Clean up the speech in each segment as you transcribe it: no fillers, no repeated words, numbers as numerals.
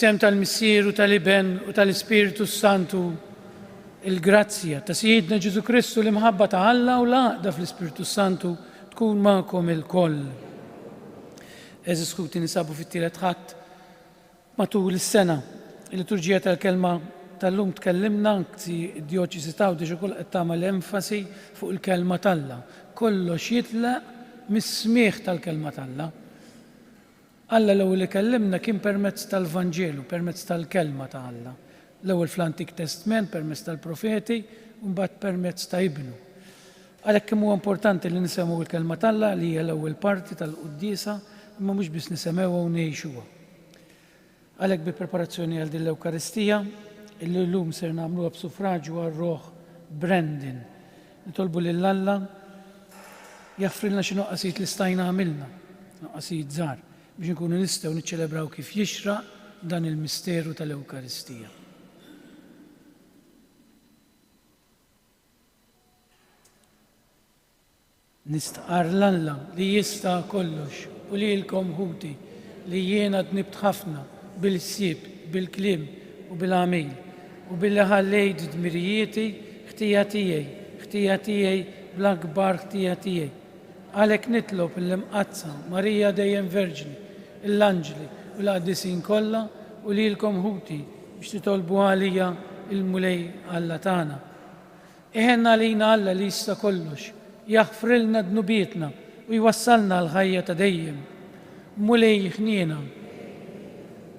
Fisem tal-Missier u tal-Iben u tal-Ispiritu Santu, il-grazzja ta' Siedna Ġesu Kristu l-imħabba ta' Alla u l-għaqda fl-Ispiritu Santu tkun ma'kom il-koll. Eżis skuti nisabu fit-tielet ħadd matul is-sena. Il-liturġija tal-kelma tal-lum tkellimna anzi id-dioċesi ta' Għawdex ukoll qed tagħmel enfasi fuq il-kelma tal-Alla. Kollox jitlaq mis-smieħ tal-kelma tal-Alla. Alla l-ewwel li kellimna kien permezz tal-Vanġelu, permezz tal-kelma ta' Alla. L-ewwel fl-Antik Testament permezz tal-Profeti u mbagħad permezz ta' Ibnu. Għalhekk kemm huwa importanti li nisemgħu l-kelma tal-Alla li hija l-ewwel parti tal-Quddiesa imma mhux biss nisemgħuha u ngħixuha. Għalhekk bi preparazzjoni għal din l-Ewkaristija illi llum ser nagħmluha b'suffraġġju għar-Roħ Brandon. Nitolbu lil Alla jaffrilna xi noqqasijiet li stajna għamilna, noqqasijiet żgħar, biex nkunu nistgħu niċċelebraw kif jixraq dan il-misteru tal-Ewkaristija. Nistaqar l-Alla li jista' kollox u lilkom ħuti li jiena tnibt ħafna bil-ssieb, bil-kliem u bil-għamil u billi ħallejt dmirijieti ħtija tiegħi bl-akbar ħtija tiegħi. Għalhekk nitlob l-imqazza Marija dejjem Verġni, l-Anġli u l-Qaddisin kollha u lilkom ħuti biex titolbu għalija il-mulej Alla tagħna. Iħenna lina Alla li jista' kollox, jaħfrilna dnubietna u jwassalna l-ħajja ta' dejjem. Mulej ħniena,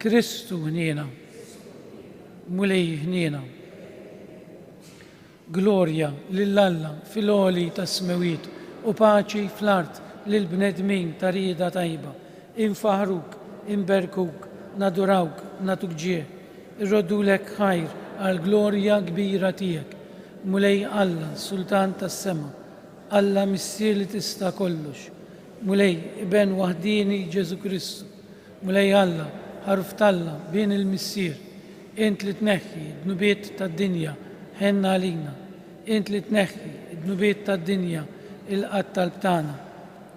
Kristu ħniena, mulej ħniena. Glorja lill-Alla fil-għoli tas-smewiet u paċi fl-art lill-bnedmin ta' rieda tajba. Infaħruk, inberkuk, nadurawk, natuk ġie, irrodulek ħajr għal glorja kbira tiegħek. Mulej Alla, Sultan tas-sema, Alla Missier li tista' kollox. Mulej Iben waħdini Ġesu Kristu. Mulej Alla, ħarf talla bejn il-Missier. Int li tneħħi d-nubiet tad-dinja ħenna għalina. Int li tneħħi d-nubiet tad-dinja il-qatt tal-btana.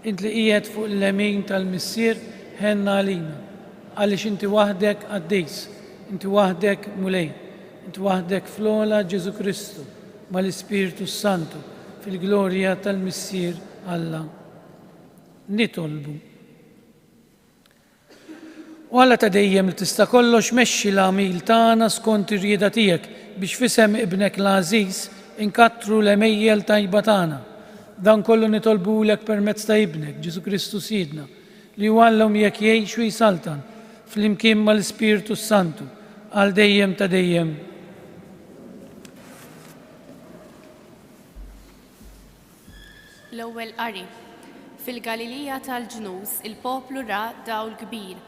Int li qiegħed fuq l-lemin tal-Missier ħenna għalina. Għaliex inti waħdek għaddejs, inti waħdek mulej, inti waħdek fl-ola Ġesu Kristu mal-Ispiritu Santu fil-glorja tal-Missier Alla. Nitolbu. U Alla ta' dejjem li tista' kollox mexxi l-għamil tagħna skont ir-rieda tiegħek biex fisem ibnek l-Għażiż inkattru l-emejjel tajba tagħna. Dan kollu nitolbulek permezz ta' ibnek Ġesu Kristu Siedna li għallhom jekk jgħix u jsaltan fl-imkien mal-Ispiritu Santu għal dejjem ta' dejjem. L-ewwel qari. Fil-Galilija tal-Ġnus il-poplu ra dawl kbir.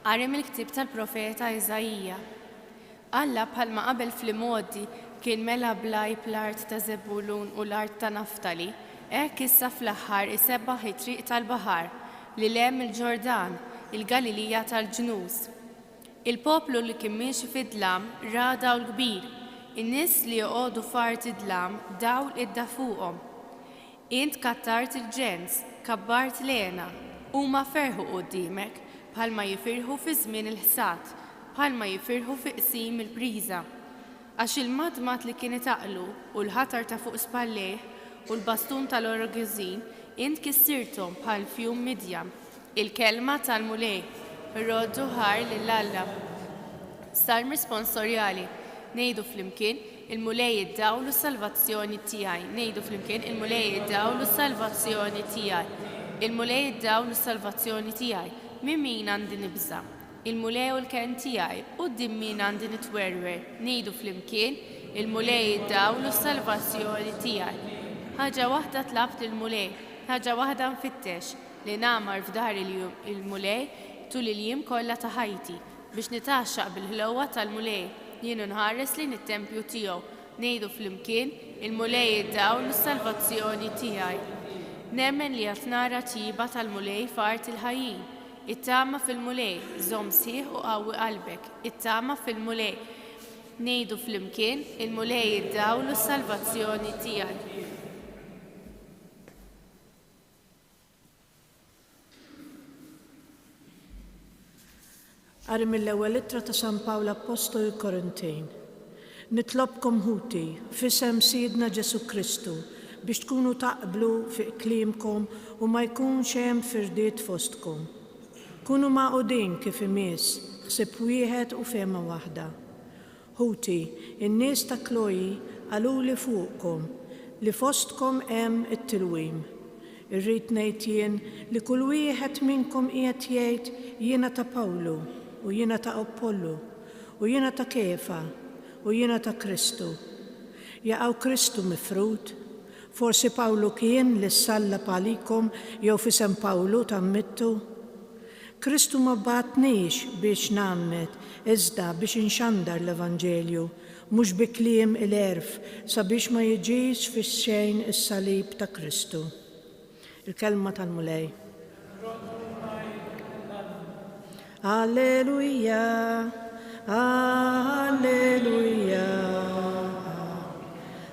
Qari mill-ktieb tal-Profeta Iżajija. Alla bħalma qabel fl-modi kien mela blaj bl-art ta' Zebulun u l-art ta' Naftali, hekk issa fl-aħħar isebbaħ it-triq tal-baħar li lem il-Ġordan, il-Galilija tal-Ġnus. Il-poplu li kien miexi fid-dlam ra dawl kbir. In-nies li joqogħdu fart id-dlam dawl idda fuqhom. Int kattart il-ġens, kabbart lena, huma ferħu quddiemek bħalma jifirħu fi żmien il-ħsad, bħalma jifirħu fi qsim il-priża. Għax il-madmat li kien itaqlu u l-ħatar ta' fuq spallejh u l-bastun tal-orogżin int kissirthom bħal fjum Midjan. Il-kelma tal-mulej, roddu ħar lill-Alla. Salm risponsorjali, ngħidu flimkien il-mulej id-dawlu s-salvazzjoni tiegħi. Ngħidu flimkien il-mulej id-dawlu s-salvazzjoni tiegħi. Il-mulej id-dawlu s-salvazzjoni tiegħi. Min għandi nibża. Il-mulej u l-ken tiegħi quddiem min għandi nitwerwer. Ngħidu flimkien il-mulej id-dawlu s-salvazzjoni tiegħi. Ħaġa waħda tlabt il-mulej, ħaġa waħda nfittex li nagħmar f'dar il-mulej tul il-jiem kollha ta' ħajti biex nitaxxaq bil-ħlewwa tal-mulej. Jien nħares lejn it-tempju tiegħu. Ngħidu flimkien il-mulej id-dawlu s-salvazzjoni tiegħi. Nemmen li qed nara tiba tal-mulej f'art il-ħajjin. It-tama fil-mulej, żomm sħiħ u qawwi qalbek. It-tama fil-mulej. Ngħidu flimkien il-mulej id-dawlu s-salvazzjoni tiegħi. Qari mill-ewwel ittra ta' San Pawl Apostolu Korintin. Nitlobkom ħuti f'isem Sidna Ġesu Kristu biex tkunu taqblu fi klimkom u ma jkunx hemm firdiet fostkom. Kunu maqudin kif imiss, ħsieb wieħed u fehma waħda. Ħuti, in-nies ta' Kloji qaluli fuqkom li fostkom hemm it-tilwim. Irrid ngħid jien li kull wieħed minnkom qiegħed jgħid jiena ta' Pawlu u jiena ta' Apollu u jiena ta' Kefa u jiena ta' Kristu. Jaqgħu Kristu mifrud, forsi Pawlu kien li ssallab għalikom jew fisem Pawlu tammittu. Kristu ma bgħatniex biex nammet, iżda biex inxandar l-Evanġelju, mhux bi kliem il-erf sabiex ma jiġix fix-xejn is-salib ta' Kristu. Il-kelma tal-mulej. Alleluja, alleluja,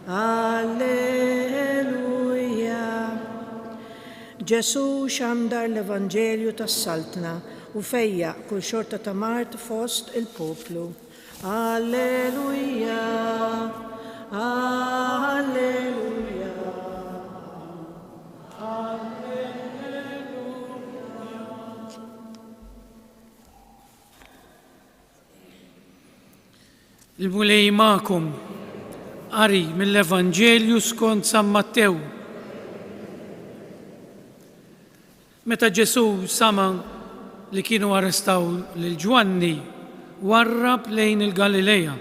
alleluja. Ġesu xandar l-Evanġelju tas-Saltna u fejja kull xorta ta' Mart fost il-poplu. Alleluja, alleluja. Il-mulej ma'kom qari mill-Evanġelju skont San Mattew. Meta Ġesu sama li kienu arrestaw lil Ġwanni, warrab lejn il-Galileja.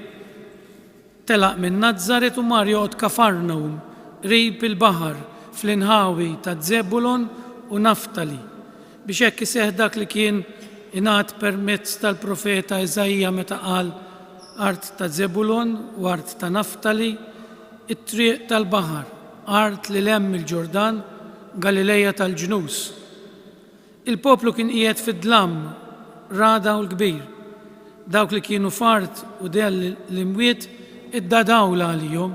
Telaq minn Nazzaret u mar joqgħod Kafarnawm, qrib il-baħar fl-inħawi ta' Zebulon u Naftali, biex hekk iseħħ dak li kien ingħad permezz tal-profeta Eżajja meta qal art ta' Zebulon u art ta' Naftali, it-triq tal-baħar, art li lemm il-Ġordan, Galileja tal-ġnus. Il-poplu kien qiegħed fid-dlam, rada u l-kbir. Dawk li kienu fart u del l-imwiet id-dadaw għalihom.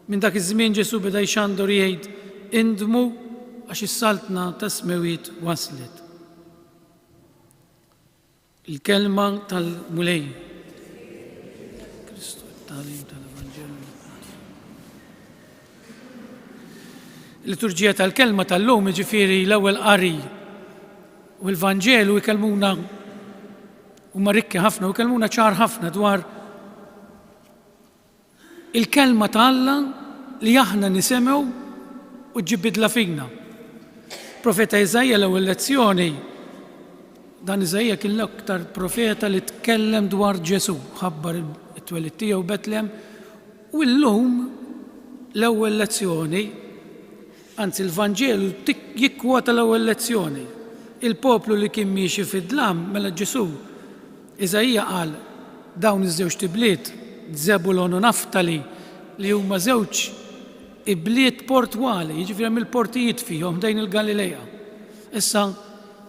Minn dak iż-żmien Ġesu beda jxandur jgħid indmu għax is-saltna ta' smewiet waslet. Il-kelma tal-mulej. Il-liturġija tal-kelma tal-lum ġifieri l-ewwel qari u l-Vanġelu jkellmuna huma rikki ħafna u jkellmuna ċar ħafna dwar il-kelma ta' Alla li aħna nisemgħu u ġġib bidla fina. Profeta Eżajja l-ewwel lezzjoni, dan Eżajja kien l-aktar profeta li tkellem dwar Ġesu, ħabbar it-twelid tiegħu Betlem, u llum l-ewwel lezzjoni, anzi l-Vanġelu jikkwota l-ewwel lezzjoni. Il-poplu li kien miexi fid-dlam mela Ġesu. Eżajja qal dawn iż-żewġ tibliet, Zebulon u Naftali, li huma żewġ ibliet portwali, jiġifieri hemm il-portijiet fihom dejn il-Galileja. Issa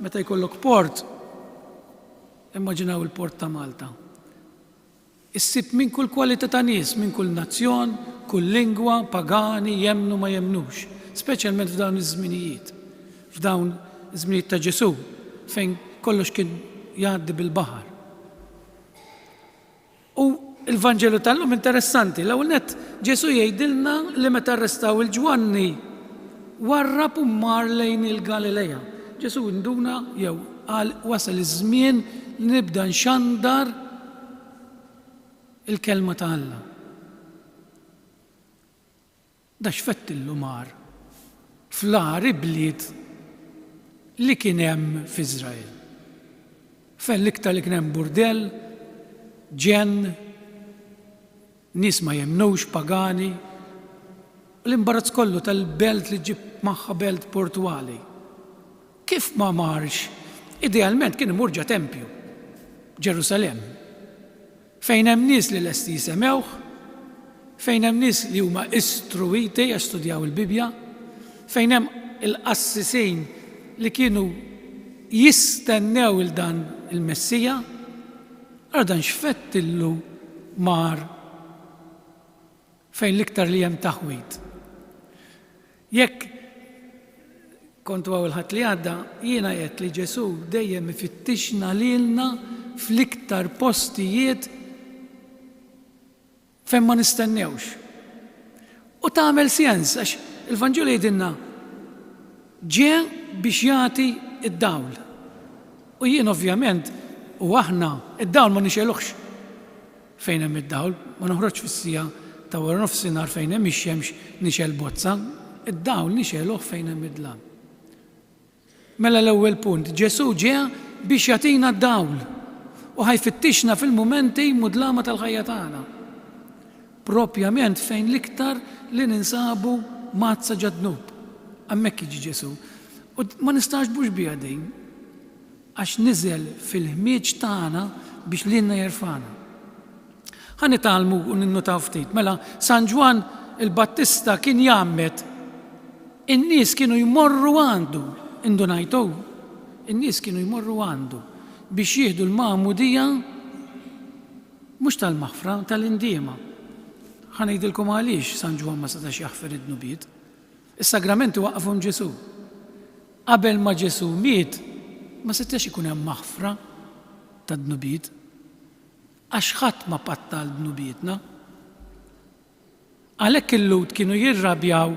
meta jkollok port, immaġinaw il-port ta' Malta. Issib minn kull kwalità ta' nies, minn kull nazzjon, kull lingwa, pagani, jemnu ma jemnux, speċjalment f'dawn iż-żminijiet. F'dawn iż-żminijiet ta' Ġesu, fejn kollox kien jgħaddi bil-baħar. U il-Vanġelu tal-lum interessanti, l-ewwel nett Ġesu jgħidilna li meta arrestaw il-Ġwanni warrab u mar lejn il-Galileja. Ġesu nduna jew qal wasal iż-żmien li nibda nxandar il-kelma ta' Alla. Da x'fettillu mar fl-ar bliet li kien hemm f'Iżrael. Fejn l-iktar li kien hemm burdell, ġenn, nies ma jemnux pagani, l-imbarazz kollu tal-belt li ġib magħha belt portwali. Kif ma marx? Idealment kien imur ġa Tempju, Ġerusalem, fejn hemm nies li lesti jisemgħuh, fejn hemm nies li huma istruiti għax studjaw il-Bibja, fejn hemm il-qassisin li kienu jistennew il-dan il-Messija, għardan x'fettillu mar fejn l-iktar li hemm taħwit. Jekk kontu għaw il-ħat li għadda, jiena qed li Ġesu dejjem ifittixna lilna fl-iktar postijiet fejn ma nistennewx. U tagħmel sens għax il-Vanġelu jgħidilna ġie biex jagħti id-dawl. U jien ovvjament u aħna id-dawl ma nixeluħx fejn hemm id-dawl, ma noħroġ fis-sija ta' wara nofsinhar fejn hemm ix-xemx nixel bozza, id-dawl nixeluh fejn hemm id-dlam. Mela l-ewwel punt, Ġesu ġie biex jagħtina d-dawl u ħajfittixna fil-mumenti mudlama tal-ħajja tagħna. Propjament fejn l-iktar li ninsabu mazza ġadnub. Hemmhekk jiġi Ġesu. U ma nistax bux biha din għax niżel fil-ħmieġ tagħna biex lilna jerfana. Ħa nitalmu u ninnutaw ftit. Mela San Ġwan il-Battista kien jagħmmet in-nies kienu jmorru għandu, indunajtu, in-nies kienu jmorru għandu biex jieħdu l-ma'mudija mhux tal-maħfra, tal-indiema. Ħa ngħidilkom għaliex San Ġwan ma setax jaħfer id-nubiet. Is-sagramenti waqafhom Ġesu. Qabel ma Ġesu miet, ma setax ikun hemm maħfra tad-nubiet għax ħadd ma patta l-nubietna. Għalhekk il-Lut kienu jirrabjaw,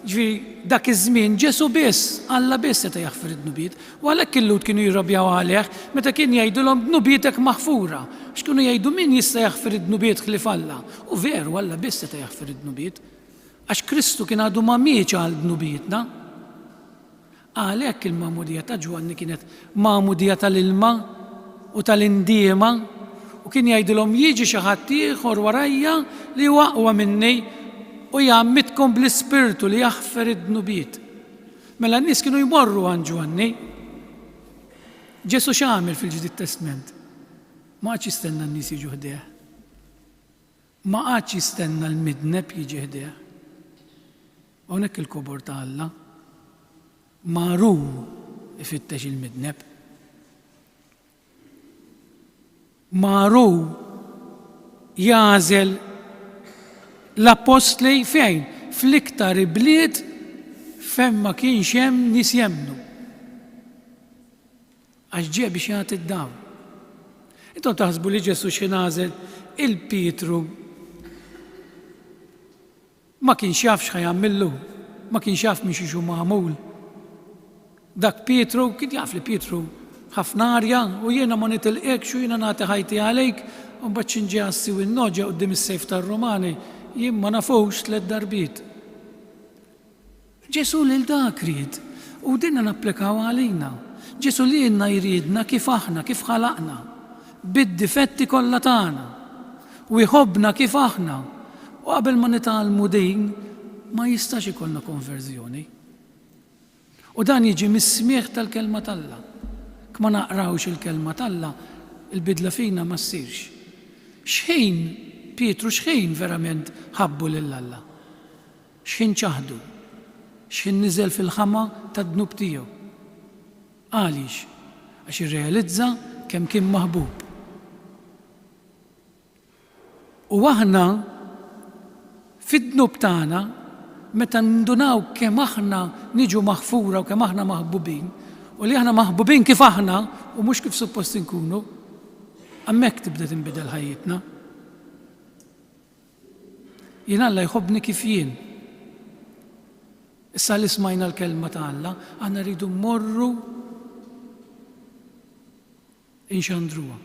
ġifieri dak iż-żmien Ġesu biss, Alla biss seta' jaħfer id-nubiet, u għalhekk il-Lut kienu jirrabjaw għalih meta kien jgħidulhom nubietek maħfura. X'kienu jgħidu min jista' jaħfer id-nubiet ħlief Alla. U veru Alla biss seta' jaħfer id-nubiet. Għax Kristu kien għadu ma mietx għal nubietna. Għalhekk il-ma'mudija ta' Ġwanni kienet ma'mudija tal-ilma u tal-indiema u kien jgħidilhom jiġi xi ħadd ieħor warajja li huwa aqwa minni u jgħammitkom bl-ispirtu li jaħfer id-nubiet. Mela n-nies kienu jmorru għand Ġwanni. Ġesu x'għamel fil-Ġdid Testament? Ma għadx jistenna n-nies jiġu ħdejh. Ma għadx jistenna l-midneb jiġi ħdejh. Hawnhekk il-kobor ta' Alla. Maru ifittex il-midneb. Maru jażel l-apostli fejn? Fl-iktar bliet fejn ma kienx hemm nies jemmnu. Għax ġie biex jagħti d-dawl. Intom taħsbu li Ġesu xi nażel il-Pietru ma kienx jaf x'ħajamillu, ma kienx jaf minn xi magħmul. Dak Pietru kien jaf li Pietru ħafna arja u jiena ma nitilqekx u jiena nagħti ħajti għalejk u mbagħad xinġi għassi u n-noġa quddiem is-sejf tar-Rumani jien ma nafux 3 darbiet. Ġesu lil dak ried u dinna napplikaw għalina. Ġesu li jenna jridna kif aħna, kif ħalaqna, bid-difetti kollha tagħna u jħobbna kif aħna. U qabel ma nitgħallmu din ma jistax ikollna konverżjoni. U dan jiġi mis-smieħ tal-kelma t'Alla. Kma naqrawx il-kelma t'Alla, il-bidla fina ma ssirx. X'ħin Pietru x'ħin verament ħabbu lil Alla? X'ħin ċaħdu? X'ħin niżel fil-ħama tad-dnub tiegħu? Għaliex? Għax irrealizza kemm kien maħbub. U aħna fid-dnub tagħna meta ndunaw kemm aħna niġu maħfura u kemm aħna maħbubin u li aħna maħbubin kif aħna u mhux kif suppost inkunu, hemmhekk tibda tinbidel ħajjitna. Jien Alla jħobbni kif jien. Issa li smajna l-kelma ta' Alla, aħna rridu mmorru inxandruha.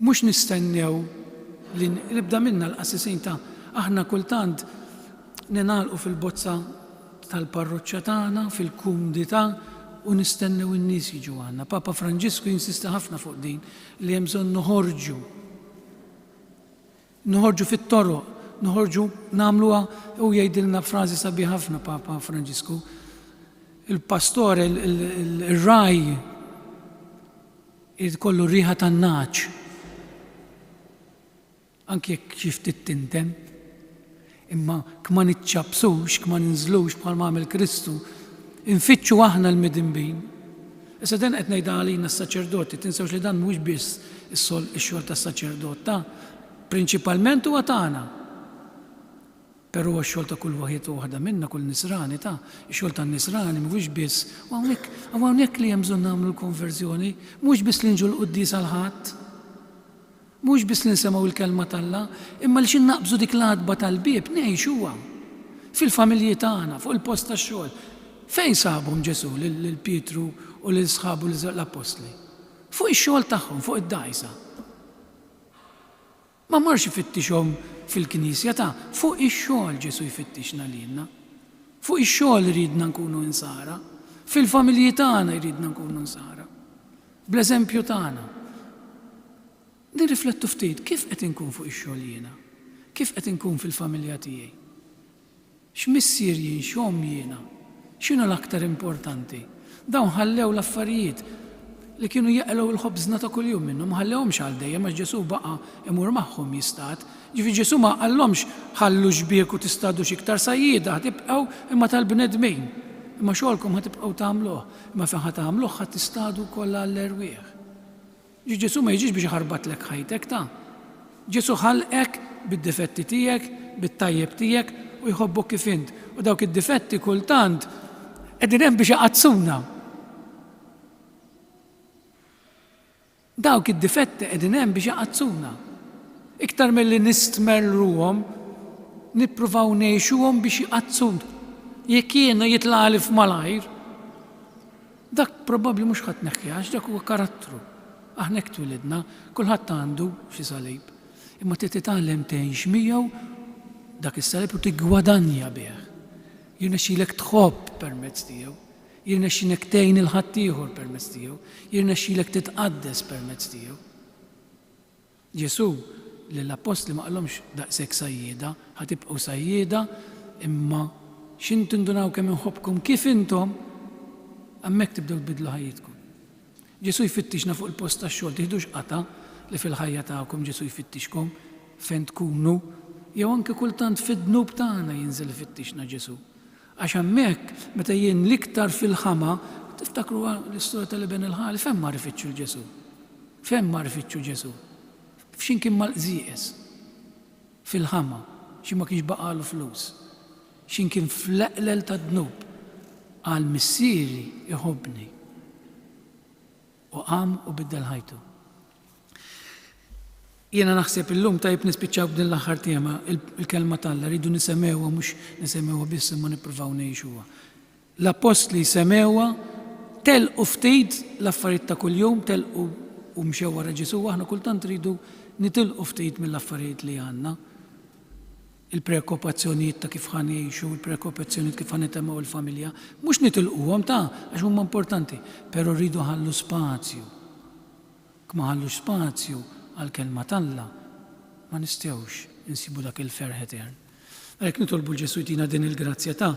Mhux nistennew li nibda minna l-qassisin ta' aħna kultant ninalqu fil-bozza tal-parroċċja tagħna, fil-kumdità u nistennew in-nies jiġu għandna. Papa Franġisku jinsista ħafna fuq din li hemm bżonn noħorġu fit-toroq, noħorġu nagħmluha u jgħidilna frażi sabiħ ħafna Papa Franġisku. Il-pastor il-raj jkollu riħa tan-naċ. Anki jekk xi ftit tintem, imma kma niċċabsux, kma ninżlux bħal għamel Kristu, infittxu aħna l-midinbin. Issa dan qed ngħidha għalina s-saċerdoti, tinsewx li dan mhux biss ix-xogħol tas-saċerdot ta' prinċipalment huwa tagħna. Però x-xogħol ta' kull waħed u waħda minna, kull nisrani ta' x-xogħol tan-nisrani mhuwiex biss hawnhekk li hemm bżonn nagħmlu l-konverżjoni, mhux biss li nġu l-quddies għal ħadd, mhux biss li nsemgħu l-kelma tal-Alla, imma li xi naqbżu dik l-għadba tal-bieb ngħixuha fil-familji tagħna, fuq il-post tax-xogħol. Fejn sabhom Ġesu lil Pietru u lil sħabu l-Apostli? Fuq ix-xogħol tagħhom, fuq id-dgħajsa. Ma marx ifittixhom fil-Knisja fuq ix-xogħol Ġesu jfittixna lilna. Fuq ix-xogħol iridna nkunu nsara, fil-familji tagħna jridna nkunu nsara. Bl-eżempju tagħna. Nirriflettu ftit kif qed inkun fuq ix-xogħol jiena, kif qed inkun fil-familja tiegħi. X'missier jien, x'omm jiena, x'inhu l-aktar importanti. Dawn ħallew l-affarijiet li kienu jaqlew il-ħobżna ta' kuljum minnhom, ma ħallewhomx għal dejjem għax Ġesu baqa' imur magħhom jistat. Ġifieri Ġesu ma qallhomx ħallu xbieku tistadu x'iktar sajjieda ħatibqgħu imma tal-bnedmin. Imma xogħolkom ħatibqgħu tagħmluh, imma fejn ħatagħmluh ħadd tistadu kollha għall-erwieħ. Ġesu ma jiġix biex iħarbatlek ħajtek ta'. Ġesu ħalqek bid-difetti tiegħek, bit-tajjeb tiegħek u jħobbok kif int. U dawk id-difetti kultant qegħdin hemm biex iqazzuna. Dawk id-difetti qegħdin hemm biex iqazzuna. Iktar milli nistmerruhom, nippruvaw ngħixuhom biex iqazzuna. Jekk jiena jitlaqali f'malajr, dak probabbli mhux ħadd neħħiha, dak huwa karattru. Aħna hekk twilidna, kulħadd għandu xi salib. Imma titgħallem tgħix miegħu dak is-salib u tiggwadanja bih. Jirnexxielek tħobb permezz tiegħu, jirnexxielek tgħin il-ħadd ieħor permezz tiegħu, jirnexxielek titqaddes permezz tiegħu. Ġesu lill-Apostli ma qalhomx daqshekk sajjieda, ħatibqgħu sajjieda, imma x'int tindunaw kemm inħobbkom kif intom, hemmhekk tibdew tbidlu ħajjitkom. Ġesu jfittixna fuq il-post tax-xogħol, tieħdux qata' li fil-ħajja tagħkom Ġesu jfittixkom fejn tkunu, jew anke kultant fid-dnub tagħna jinżel ifittixna Ġesu. Għax hemmhekk meta jien l-iktar fil-ħama, tiftakru l-istorja tal-Iben il-ħali, fejn mar ifittxu l-Ġesu? Fejn mar ifittxu Ġesu? F'xin kien mal-qżieqes? Fil-ħama, xi ma kienx baqalu flus. X'in kien fl-eqlel tad-dnub. Qal missieri iħobbni. U qam u biddel ħajtu. Jiena naħseb illum tajb nispiċċaw b'din l-aħħar tema il-kelma tal-Alla, rridu nisemewha mhux nisemewha biss imma nippruvaw ngħixuha. L-Apostli semewha telqu ftit l-affarijiet ta' kuljum, telqu u mxew wara Ġesu, aħna kultant rridu nitilqu ftit mill-affarijiet li għandna. Il-preokkupazzjonijiet ta' kif ħan jgħixu, il-preokkupazzjonijiet kif ħan nitemgħu il-familja, mhux nitilquhom għax huma importanti, però rridu ħallu spazju. Kma ħallux spazju għal-kelma tal-Alla, ma nistgħux insibu dak il-ferħ etern. Għalhekk nitolbu l-Ġesu jtina din il-grazzja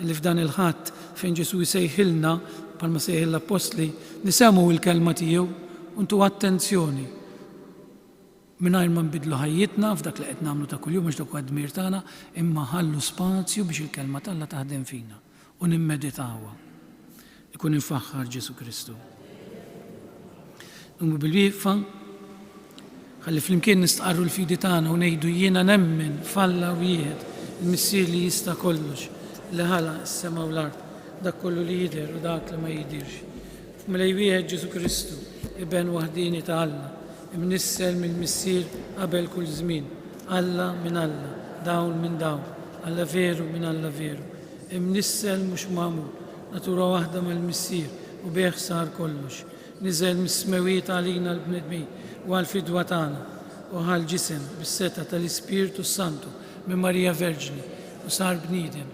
li f'dan il-ħadd fejn Ġesu jsejħilna bħalma sejħil l-Apostli nisemgħu il-kelma tiegħu u ntu attenzjoni mingħajr ma nbidlu ħajjitna f'dak li qed nagħmlu ta' kuljum għax dak huwa d-dmir tagħna, imma ħallu spazju biex il-kelma tal-Alla taħdem fina u nimmeditawha. Ikun infaħħar Ġesu Kristu. Numu bil-wieqfa ħalli flimkien nistqarru l-fidi tagħna u ngħidu jiena nemmen falla wieħed il-missier li jista' kollox li ħala s-sema u l-art, dak kollu li jidher u dak li ma jidirx. F'mlej wieħed Ġesu Kristu, Iben waħdini ta' Alla, imnissel mill-missier qabel kull żmien, Alla minn Alla, dawn minn dawn, Alla veru minn Alla veru, imnissel mhux magħmul, natura waħda mal-missier u bih sar kollox. Niżel mis-smewiet għalina l-bnedmin u għal-fidwa tagħna u għal-ġisem bis-seta tal-Ispiritu Santu minn Marija Verġni u sar bniedem.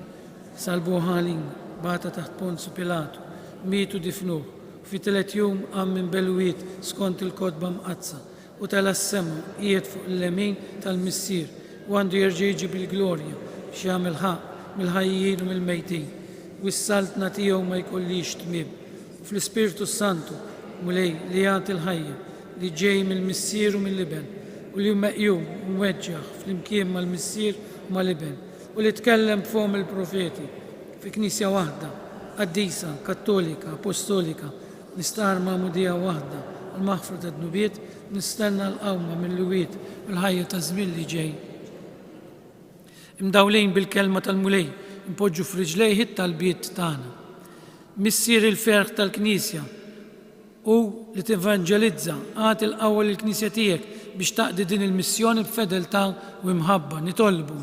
Salbu għalina, bata taħt Ponzu Pilatu, mietu difnuh, fi 3 jum qam minn belwiet skont il-kodba mqazza u tal-assema qiegħed fuq l-lemin tal-missier u għandu jerġa' jiġi bil-glorja biex jagħmel ħaq mill-ħajjin u mill-mejtin u s-saltna tiegħu ma jkollix tmiem. Fl-Ispiritu Santu mulej li jagħti l-ħajja li ġej mill-missier u mill-Iben u li meqjum u mweġġaħ fl-imkien mal-missier u mal-Iben u li tkellem b'fom il-profeti fi knisja waħda, qaddisa, kattolika, apostolika, nistar ma'mudija waħda għal-maħfra ta' dnubiet, nistenna l-qawma mill-luwiet u l-ħajja ta' żmien li ġej. mdawlin bil-kelma tal-mulej, impoġġu f'riġlejh it-talbiet tagħna. Missier il-ferħ tal-Knisja u li tevanġelizza għati l-qawwa lill-Knisja tiegħek biex taqdi din il-missjoni b'fedeltà u imħabba. Nitolbu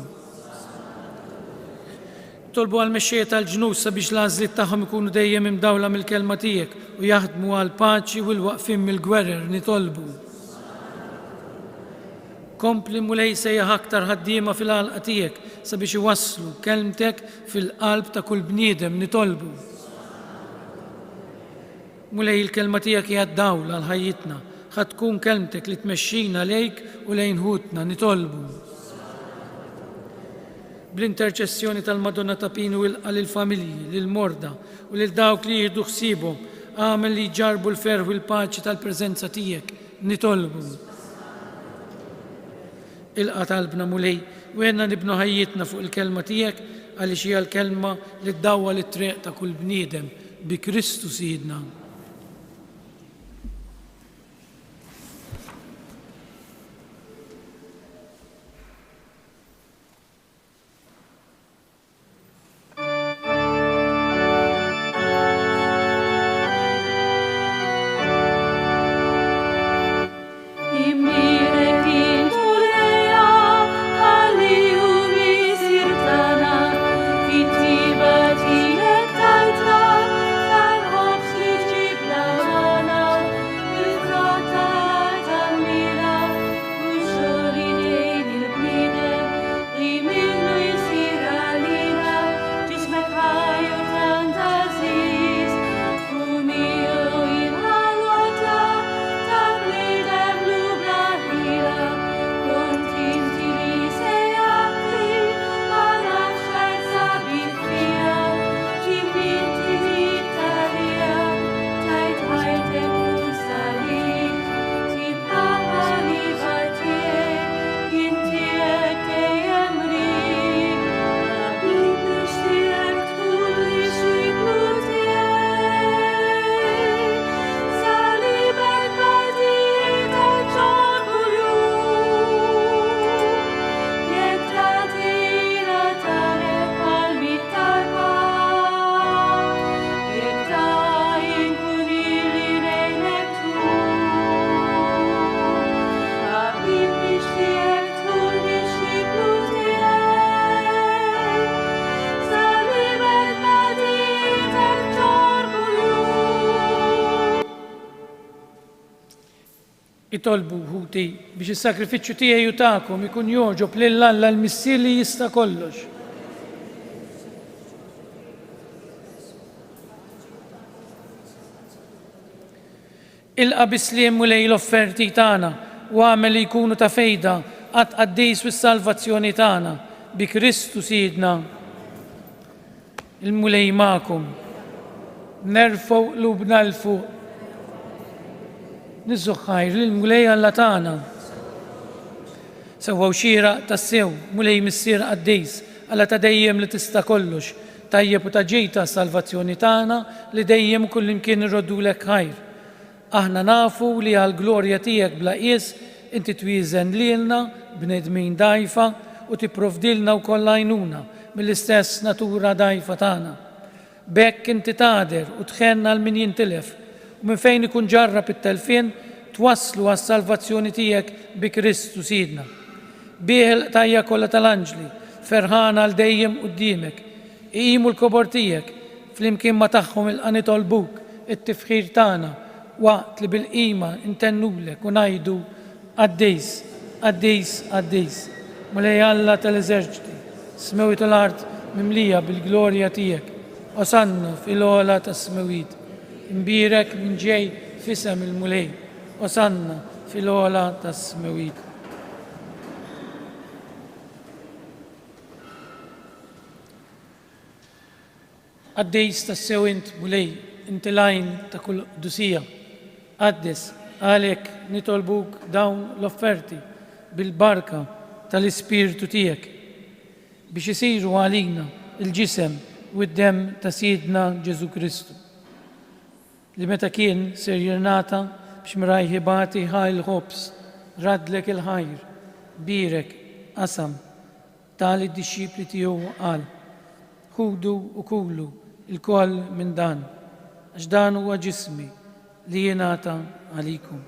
għal-mexxejja tal-ġnus sabiex l-għażliet tagħhom ikunu dejjem imdawla mill-kelma tiegħek u jaħdmu għall-paċi u l-waqfien mill-gwerer. Nitolbu kompli mulej sejjaħ aktar ħaddiema fil-għalqa tiegħek sabiex iwasslu kelmtek fil-qalb ta' kull bniedem. Nitolbu mulej il-kelma tiegħek hija d-dawl għal ħajjitna, ħadd tkun kelmtek li tmexxina lejk u lejn ħutna. Nitolbu bl-interċessjoni tal-Madonna ta' Pinu ilqa' lill-familji, lill-morda u lil dawk li jieħdu ħsiebhom għamel li jġarbu l-ferħ u l-paċi tal-preżenza tiegħek. Nitolbu ilqa' talbna mulej u għenna nibnu ħajjitna fuq il-kelma tiegħek għaliex hija l-kelma li ddawwa lit-triq ta' kull bniedem bi Kristu Sidna. Itolbu ħuti biex is-sakrifiċċju tiegħi u tagħkom ikun joġob lil Alla l-Missier li jista' kollox. Ilqa' bisliem mulej l-offerti tagħna u għamel li jkunu ta' fejda qatt qaddejs fis-salvazzjoni tagħna bi Kristu Sidna. Il-mulej magħkom. Nerfgħu qlubna l fuq. Nizzuħħajr l-mulej Alla tagħna. Sewwa xieraq tassew mulej missier qaddejs Alla ta' dejjem li tista' kollox, tajjeb u ta' ġejta s-salvazzjoni tagħna li dejjem kullimkien irroddulek ħajr. Aħna nafu li għall-glorja tiegħek bla qies inti twieżen lilna bnedmin dgħajfa u tipprovdilna wkoll għajnuna mill-istess natura dgħajfa tagħna. B'hekk inti tagħder u tħenna l min jintilef u minn fejn ikun ġarrab it-telfien twasslu għas-salvazzjoni tiegħek bi Kristu Sidna. Bih tajja kollha tal-anġli, ferħana għal dejjem quddiemek, iqimu l-kobor tiegħek flimkien ma tagħhom ilqa' nitolbuk it-tifħir tagħna waqt li bil-qima intennulek u ngħidu għaddejs, għaddejs, għaddejs. Mulej Alla tal-eżerċiti, smewiet l-art mimlija bil-glorja tiegħek, osanna fil-ogħla tas-smewiet. Imbirek minn ġej fisem il-mulej, osanna fil-ogħla tas-smewiet. Għaddejs tassew int mulej, inti lajn ta' kull dusija. Għaddes għalek nitolbuk dawn l-offerti bil-barka tal-Ispiritu tiegħek biex isiru għalina il-ġisem u d-dem ta' Sidna Ġesu Kristu li meta kien ser jirnata biex mrajħibati ħaj l-ħobs radlek il-ħajr, birek, qasam, tali d-disċipli tiegħu qal: ħudu u kulu il-koll minn dan, għax dan huwa ġismi li jingħata għalikum.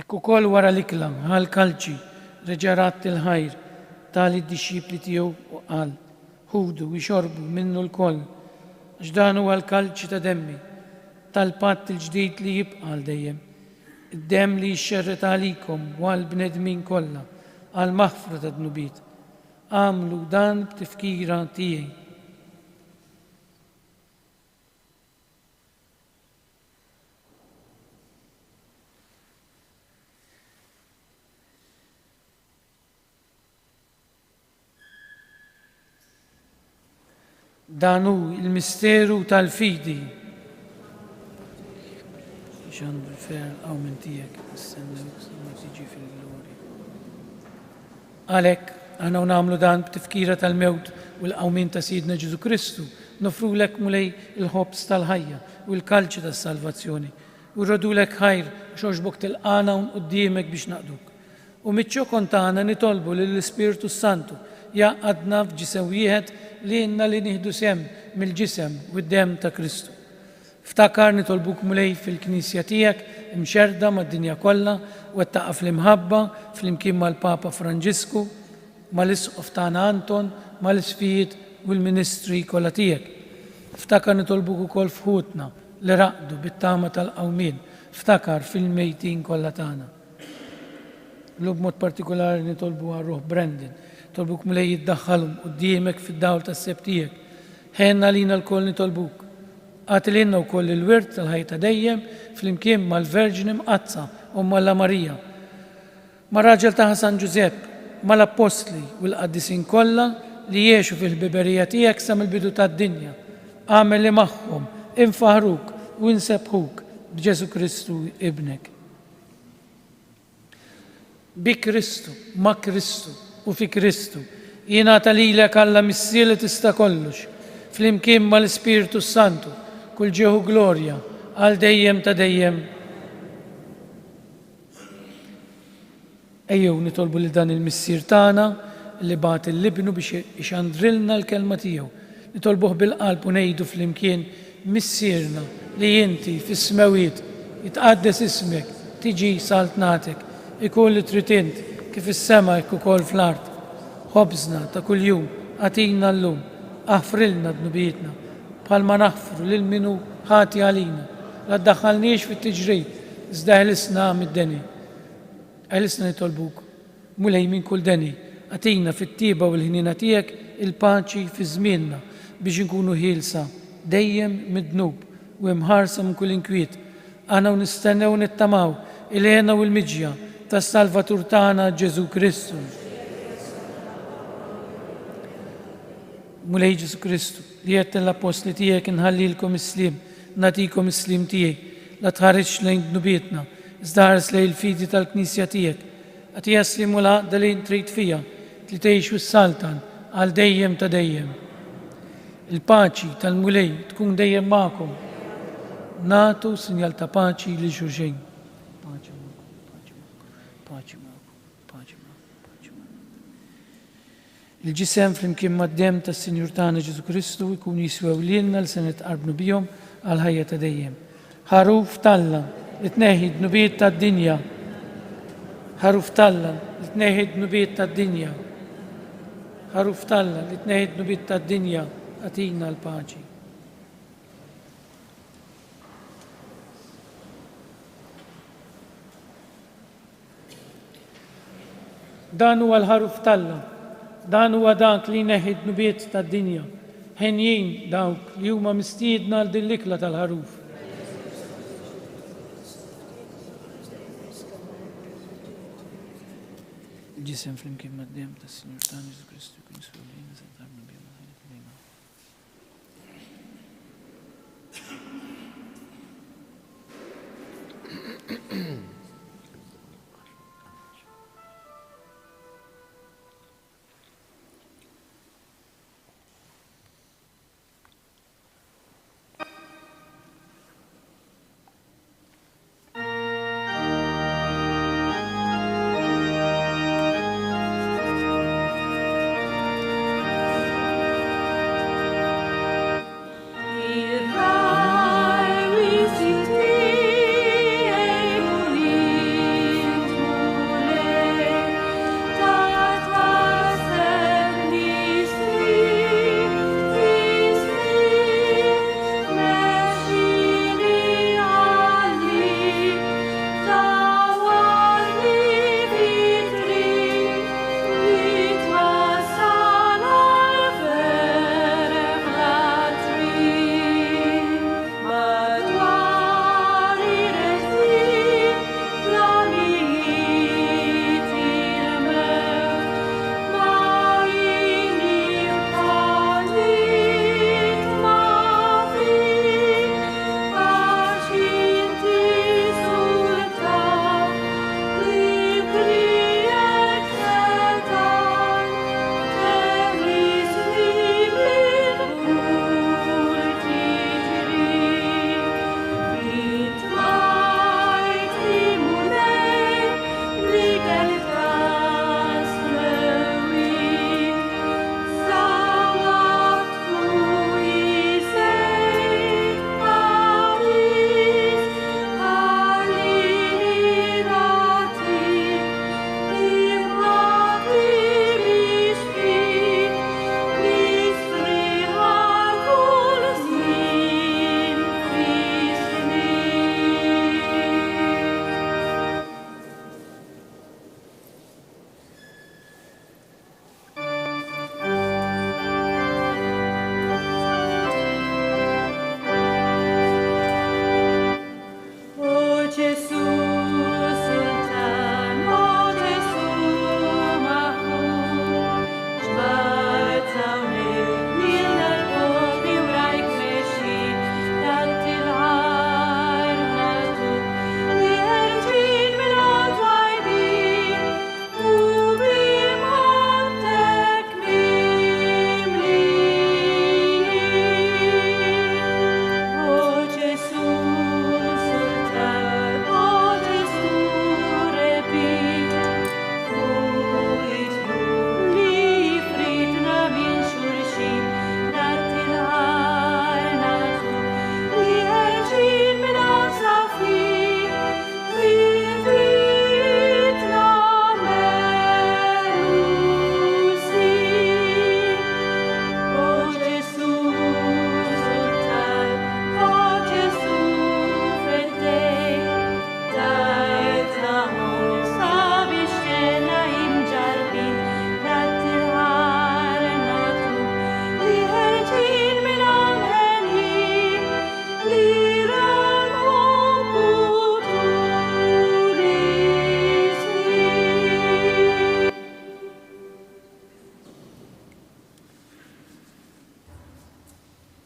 Ekku kol wara l-ikla għal-kalċi reġarat il-ħajr tali d-disċipli tiegħu u qal: ħudu u xorbu minnu l-koll, għax dan huwa l-kalċi ta' demmi tal-patt il-ġdid li jibqa' għal dejjem, id-demm li jxerret għalikom u għall-bnedmin kollha għal maħfra ta' dnubiet. Għamlu dan b'tifkira tiegħi. Dan hu il-misteru tal-fidi. Xandu l-fer għaw minn tijek, tiġi fil-glori. Għalek, għana namlu dan b'tifkira tal-mewt u l-qawmin ta' Sidna Ġesu Kristu, nofru lek mulej il-ħobs tal-ħajja u l-kalċi tas-salvazzjoni. U rrodu lek ħajr xoġbok til-qana un qoddimek biex naqduk. U mitċo kontana nitolbu l-Spiritu Santu jaqadna f'ġisem wieħed li jenna li nieħdu sem mill-ġisem u d-dem ta' Kristu. Ftakar nitolbuk mulej fil-Knisja tiegħek imxerda mad-dinja kollha u ttaqqa fl-imħabba fl-imkien mal-Papa Franġisku, mal-Isqof tagħna Anton, mal-isfijiet u l-ministri kollha tiegħek. Ftakar nitolbuk ukoll f'ħutna li raqdu bit-tama tal-qawmien, ftakar fil-mejtin kollha tagħna. B'mod partikolari nitolbu għar-Ruħ Brandon, tolbuk mulej jiddaħħalhom quddiemek fid-dawl tas-seb tiegħek. Ħenna lina l-koll nitolbuk. Għatililna wkoll il-wirt tal-ħajta dejjem fl-imkien mal-Verġini Mqazza u Alla Marija, ma' raġel ta' San Ġusepp, mal-Apostli u l-qaddisin kollha li jgħixu fil-biberija tiegħek sa mill-bidu tad-dinja. Għamel li magħhom infaħruk u nsebħuk b'Ġesu Kristu ibnek. Bi Kristu, ma' Kristu u fi Kristu jingħata lilek Alla missier li tista' kollox, fl-imkien mal-Ispiritu Santu, kull ġieħu glorja għal dejjem ta' dejjem. Ejjew nitolbu li dan il-missier tagħna li bagħat il-libnu biex ixandrilna l-kelma tiegħu. Nitolbuh bil-qalb u ngħidu fl-imkien: missierna li inti fis-smawiet jitqaddes ismek, tiġi saltnatek, ikun li trid int kif is-sema hekk ukoll fl-art. Ħobżna ta' kuljum għatina llum, aħfrilna dnubietna bħalma naħfru lil minu ħati għalina. La ddaħħalniex fit-tiġrid, iżda ħlisna mid-deni. Ħlisna nitolbuk mulej minn kull deni, għatina fit-tieba u l-ħnina tiegħek il-paċi fi żmienna biex inkunu ħielsa dejjem mid-dnub u imħarsa minn kull inkwiet. Għana u nistennew nittamaw il-ħena u l-miġja tas-Salvatur tagħna Ġesu Kristu. Mulej Ġesu Kristu li qed l-apostli tiegħek inħallilkom is-slim, nagħtikom is-slim tiegħi, la tħareġx lejn dnubietna, iżda ħares lejn il-fidi tal-Knisja tiegħek. Għatija slim u l-għaqda li trid fija, li tgħix fis-saltan għal dejjem ta' dejjem. Il-paċi tal-mulej tkun dejjem magħkom. Nagħtu sinjal ta' paċi li xulxejn. Paċi magħkom. Il-ġisem fl-imkien mad-dem tas-Sinjur tagħna Ġesu Kristu jkun jiswew lilna l se nitqarbnu bihom għal ħajja ta' dejjem. Ħaruf talla li tneħħi d-nubiet tad-dinja. Ħaruf talla li tneħħi d-nubiet tad-dinja. Ħaruf talla li tneħħi d-nubiet tad-dinja għatina l-paċi. Dan huwa l-ħaruf talla. Dan huwa dak li neħi d-nubiet tad-dinja. Ħenjin dawk li huma mistiedna għal din l-ikla tal-ħaruf. Ġisem fl-imkien mad-dem tas-Sinjur tagħna Ġesu Kristu jkun jiswew lilna se nitqarbnu bihom għal ħajja ta' dejjem.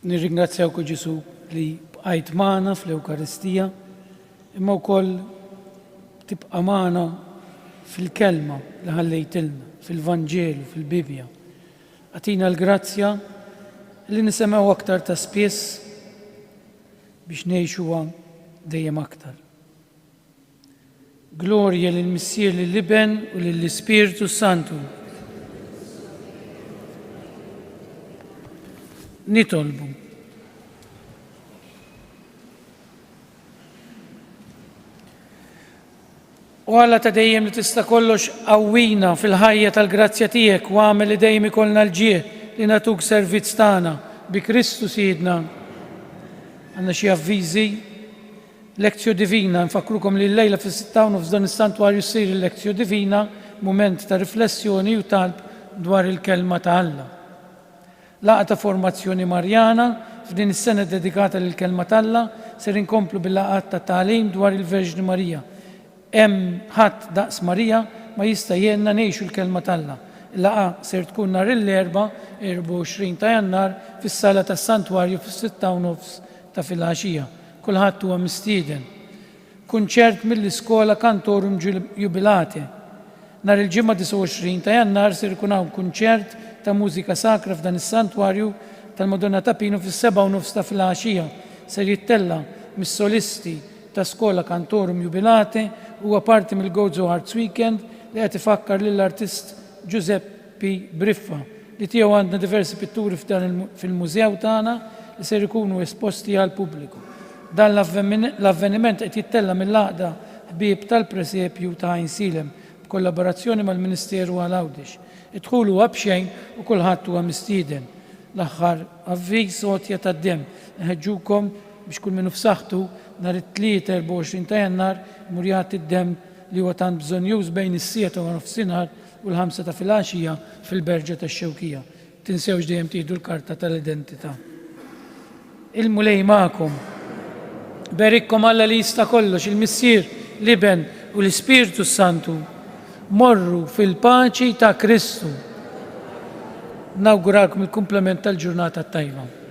Nirringrazzjawk Ġesu li bqajt magħna fl-Ewkaristija, imma wkoll tibqa' magħna fil-kelma li ħallejtilna, fil-Vanġelu, fil-Bibja. Għatina l-grazzja li nisemgħu aktar ta' spiss biex ngħixuha dejjem aktar. Glorja lill-Missier lill-Iben u lill-Ispiritu Santu. Nitolbu. U Alla ta' dejjem li tista' kollox qawwina fil-ħajja tal-grazzja tiegħek u għamel li dejjem ikollna l-ġieħ li nagħtuk servizz tagħna bi Kristu Siedna. Għandna xi avviżi. Lezzjo Divina, nfakrukom li l-lejla fis-6 f'dan is-santwarju ssir il-Lezzjo Divina, mument ta' riflessjoni u talb dwar il-kelma ta' Alla. Laqa ta' formazzjoni Marjana f'din is-sena dedikata lill-kelma ta' Alla ser inkomplu bil-laqat ta' tagħlim dwar il-Verġni Marija. Hemm ħadd daqs Marija ma jista' jenna ngħixu l-kelma ta' Alla. Il-laqa ser tkun nhar l-erba' 24 ta' Jannar fis-sala tas-Santwarju fis-6:30 ta' filgħaxija. Kulħadd huwa mistieden. Kunċert mill-Iskola Cantorum Jubilate. Nhar il-ġimgħa 29 ta' Jannar ser ikun hawn kunċert ta' mużika sakra f'dan is-Santwarju tal-Madonna ta' Pino fis-7:30 ta' filgħaxija. Ser jittella mis-solisti ta' Skola Cantorum Jubilate huwa parti mill-Gozo Arts Weekend li qed ifakkar lill-artist Giuseppe Briffa li tiegħu għandna diversi pitturi fil-mużew tagħna li ser ikunu esposti għal pubbliku. Dan l-avveniment qed jittella mill-għaqda ħbieb tal-Presepju ta' Għajnsilem b'kollaborazzjoni mal-Ministeru għal Awdix. Idħul huwa b'xejn u kulħadd huwa mistieden. L-aħħar avviż għotja tad-dem. Neħeġġukom biex kull minnu f'saħħtu nhar it-tlieta 24 ta' Jannar imur jagħti d-dem li huwa tant bżonjuż bejn is-sieta u nofsinhar u l-5 ta' filgħaxija fil-Berġa tax-Xewkija. Tinsewx dejjem tieħdu l-karta tal-identità. Il-mulej magħkom. Berikkom Alla li jista' kollox, il-Missier, l-Iben u l-Ispiritu Santu. Morru fil-paċi ta' Kristu. Nawguralkom il-kumplament tal-ġurnata tajba.